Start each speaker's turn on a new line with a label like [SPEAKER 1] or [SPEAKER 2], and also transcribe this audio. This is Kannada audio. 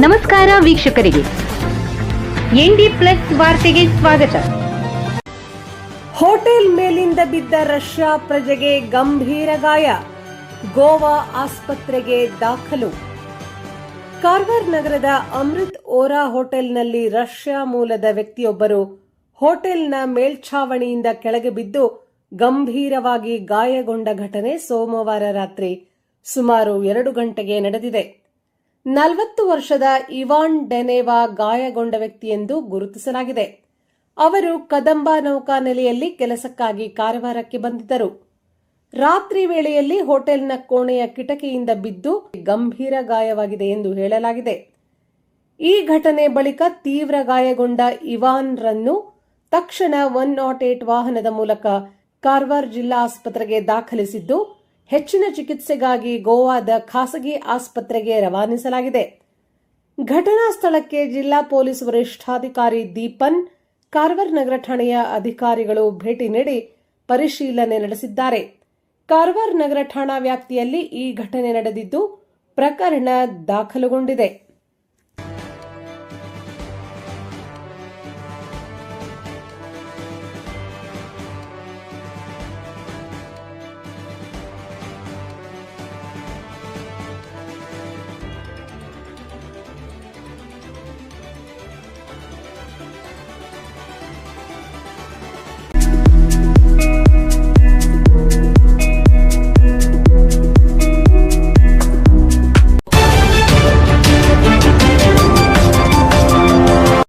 [SPEAKER 1] ನಮಸ್ಕಾರ ವೀಕ್ಷಕರಿಗೆ, ಎನ್ಡಿ ಪ್ಲಸ್ ವಾರ್ತೆಗೆ ಸ್ವಾಗತ.
[SPEAKER 2] ಹೋಟೆಲ್ ಮೇಲಿಂದ ಬಿದ್ದ ರಷ್ಯಾ ಪ್ರಜೆಗೆ ಗಂಭೀರ ಗಾಯ, ಗೋವಾ ಆಸ್ಪತ್ರೆಗೆ ದಾಖಲು. ಕಾರವಾರ ನಗರದ ಅಮೃತ್ ಓರಾ ಹೋಟೆಲ್ನಲ್ಲಿ ರಷ್ಯಾ ಮೂಲದ ವ್ಯಕ್ತಿಯೊಬ್ಬರು ಹೋಟೆಲ್ನ ಮೇಲ್ಛಾವಣಿಯಿಂದ ಕೆಳಗೆ ಬಿದ್ದು ಗಂಭೀರವಾಗಿ ಗಾಯಗೊಂಡ ಘಟನೆ ಸೋಮವಾರ ರಾತ್ರಿ ಸುಮಾರು 2 ಗಂಟೆಗೆ ನಡೆದಿದೆ. 40 ವರ್ಷದ ಇವಾನ್ ಡೆನೆವಾ ಗಾಯಗೊಂಡ ವ್ಯಕ್ತಿಯೆಂದು ಗುರುತಿಸಲಾಗಿದೆ. ಅವರು ಕದಂಬ ನೌಕಾನೆಲೆಯಲ್ಲಿ ಕೆಲಸಕ್ಕಾಗಿ ಕಾರವಾರಕ್ಕೆ ಬಂದಿದ್ದರು. ರಾತ್ರಿ ವೇಳೆಯಲ್ಲಿ ಹೋಟೆಲ್ನ ಕೋಣೆಯ ಕಿಟಕಿಯಿಂದ ಬಿದ್ದು ಗಂಭೀರ ಗಾಯವಾಗಿದೆ ಎಂದು ಹೇಳಲಾಗಿದೆ. ಈ ಘಟನೆ ಬಳಿಕ ತೀವ್ರ ಗಾಯಗೊಂಡ ಇವಾನ್ ರನ್ನು ತಕ್ಷಣ 108 ವಾಹನದ ಮೂಲಕ ಕಾರವಾರ ಜಿಲ್ಲಾ ಆಸ್ಪತ್ರೆಗೆ ದಾಖಲಿಸಿದ್ದು, ಹೆಚ್ಚಿನ ಚಿಕಿತ್ಸೆಗಾಗಿ ಗೋವಾದ ಖಾಸಗಿ ಆಸ್ಪತ್ರೆಗೆ ರವಾನಿಸಲಾಗಿದೆ. ಘಟನಾ ಸ್ಥಳಕ್ಕೆ ಜಿಲ್ಲಾ ಪೊಲೀಸ್ ವರಿಷ್ಠಾಧಿಕಾರಿ ದೀಪನ್, ಕಾರವಾರ ನಗರ ಠಾಣೆಯ ಅಧಿಕಾರಿಗಳು ಭೇಟಿ ನೀಡಿ ಪರಿಶೀಲನೆ ನಡೆಸಿದ್ದಾರೆ. ಕಾರವಾರ ನಗರ ಠಾಣಾ ವ್ಯಾಪ್ತಿಯಲ್ಲಿ ಈ ಘಟನೆ ನಡೆದಿದ್ದು, ಪ್ರಕರಣ ದಾಖಲುಗೊಂಡಿದೆ.